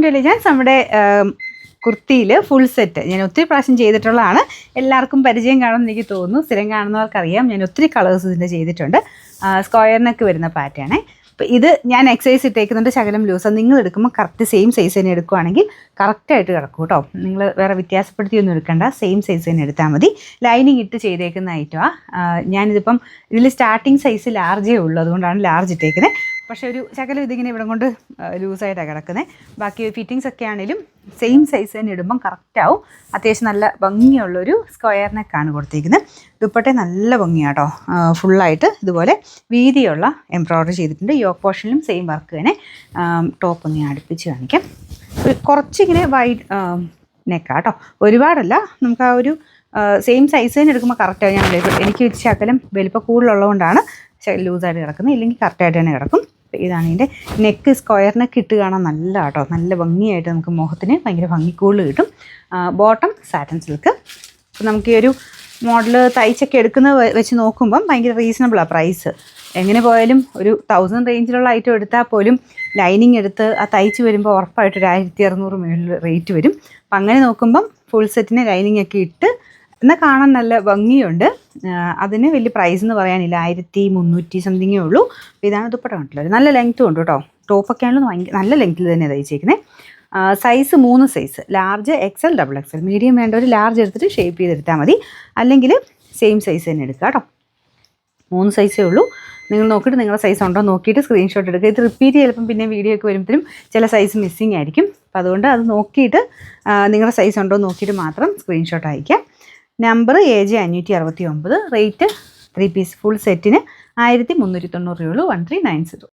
To elegance. നമ്മുടെ കുർത്തിയിൽ full set ഞാൻ ഒത്തിരി പ്രാവശ്യം ചെയ്തിട്ടുള്ളതാണ്. എല്ലാവർക്കും പരിചയം കാണുമെന്ന് എനിക്ക് തോന്നുന്നു. സ്ഥിരം കാണുന്നവർക്കറിയാം, ഞാൻ ഒത്തിരി കളേഴ്സ് ഇതിൻ്റെ ചെയ്തിട്ടുണ്ട്. സ്ക്വയർ നെക്ക് വരുന്ന പാറ്റേണേ. അപ്പോൾ ഇത് ഞാൻ എക്സൈസ് ഇട്ടേക്കുന്നുണ്ട്, ശകലം ലൂസ്. നിങ്ങൾ എടുക്കുമ്പോൾ കറക്റ്റ് സെയിം സൈസ് തന്നെ എടുക്കുകയാണെങ്കിൽ കറക്റ്റായിട്ട് കിടക്കും കേട്ടോ. നിങ്ങൾ വേറെ വ്യത്യാസപ്പെടുത്തിയൊന്നും എടുക്കണ്ട, സെയിം സൈസ് തന്നെ എടുത്താൽ മതി. ലൈനിങ് ഇട്ട് ചെയ്തേക്കുന്ന ഐറ്റമാണ്. ഞാനിതിപ്പം ഇതിൽ സ്റ്റാർട്ടിങ് സൈസ് ലാർജേ ഉള്ളൂ, അതുകൊണ്ടാണ് ലാർജ് ഇട്ടേക്കുന്നത്. പക്ഷേ ഒരു ശകലം ഇതിങ്ങനെ ഇവിടെ കൊണ്ട് ലൂസായിട്ടാണ് കിടക്കുന്നത്. ബാക്കി ഫിറ്റിങ്സ് ഒക്കെ ആണെങ്കിലും സെയിം സൈസ് തന്നെ ഇടുമ്പം കറക്റ്റാവും. അത്യാവശ്യം നല്ല ഭംഗിയുള്ളൊരു സ്ക്വയർ നെക്കാണ് കൊടുത്തിരിക്കുന്നത്. ദുപ്പട്ട നല്ല ഭംഗിയാണ് കേട്ടോ. ഫുള്ളായിട്ട് ഇതുപോലെ വീതിയുള്ള എംബ്രോയ്ഡറി ചെയ്തിട്ടുണ്ട്. യോക്ക് പോർഷനിലും സെയിം വർക്ക് തന്നെ. ടോപ്പ് ഒന്ന് ഞാൻ അടുപ്പിച്ച് കാണിക്കാം. കുറച്ചിങ്ങനെ വൈഡ് നെക്കാട്ടോ, ഒരുപാടല്ല. നമുക്ക് ആ ഒരു സെയിം സൈസ് തന്നെ എടുക്കുമ്പോൾ കറക്റ്റാവും. ഞാൻ എനിക്ക് ശകലം വലിപ്പം കൂടുതലുള്ളതുകൊണ്ടാണ് ലൂസായിട്ട് കിടക്കുന്നത്, ഇല്ലെങ്കിൽ കറക്റ്റായിട്ട് തന്നെ കിടക്കും. ഇതാണ് ഇതിൻ്റെ നെക്ക്. സ്ക്വയർ നെക്ക് ഇട്ട് കാണാൻ നല്ല കേട്ടോ, നല്ല ഭംഗിയായിട്ട് നമുക്ക് മുഖത്തിന് ഭയങ്കര ഭംഗിക്കൂടുതൽ കിട്ടും. Bottom satin silk. അപ്പോൾ നമുക്ക് ഈ ഒരു മോഡൽ തയ്ച്ചൊക്കെ എടുക്കുന്നത് വെച്ച് നോക്കുമ്പം ഭയങ്കര റീസണബിളാണ് പ്രൈസ്. എങ്ങനെ പോയാലും ഒരു 1000 റേഞ്ചിലുള്ള ഐറ്റം എടുത്താൽ പോലും ലൈനിങ് എടുത്ത് ആ തയ്ച്ച് വരുമ്പോൾ ഉറപ്പായിട്ട് ഒരു 1600 മുകളിൽ റേറ്റ് വരും. അപ്പം അങ്ങനെ നോക്കുമ്പം ഫുൾ സെറ്റിന് ലൈനിങ് ഒക്കെ ഇട്ട് എന്നാൽ കാണാൻ നല്ല ഭംഗിയുണ്ട്. അതിന് വലിയ പ്രൈസ് എന്ന് പറയാനില്ല, 1300 സംതിങ്ങേ ഉള്ളൂ. അപ്പോൾ ഇതാണ് ദുപ്പട്ട കണ്ടിട്ടുള്ളത്. നല്ല ലെങ്ത്തും ഉണ്ട് കേട്ടോ. ടോപ്പൊക്കെ ആണെങ്കിലും ഭയങ്കര നല്ല ലെങ്ത്തിൽ തന്നെ തയ്ച്ചേക്കുന്നത്. Size 3 size, large, XL, double XL. Medium വേണ്ട ഒരു ലാർജ് എടുത്തിട്ട് ഷേപ്പ് ചെയ്തെടുത്താൽ മതി, അല്ലെങ്കിൽ സെയിം സൈസ് തന്നെ എടുക്കുക കേട്ടോ. 3 സൈസേ ഉള്ളൂ. നിങ്ങൾ നോക്കിയിട്ട് നിങ്ങളുടെ സൈസ് ഉണ്ടോ നോക്കിയിട്ട് സ്ക്രീൻഷോട്ട് എടുക്കുക. ഇത് റിപ്പീറ്റ് ചിലപ്പം പിന്നെ വീഡിയോ ഒക്കെ വരുമ്പോഴും ചില സൈസ് മിസ്സിങ് ആയിരിക്കും. അപ്പോൾ അതുകൊണ്ട് അത് നോക്കിയിട്ട് നിങ്ങളുടെ സൈസ് ഉണ്ടോ നോക്കിയിട്ട് മാത്രം സ്ക്രീൻഷോട്ട് അയയ്ക്കുക. Number AJ 569. Rate 3 piece full സെറ്റിന് 1390 രൂപയുള്ളൂ. 1390.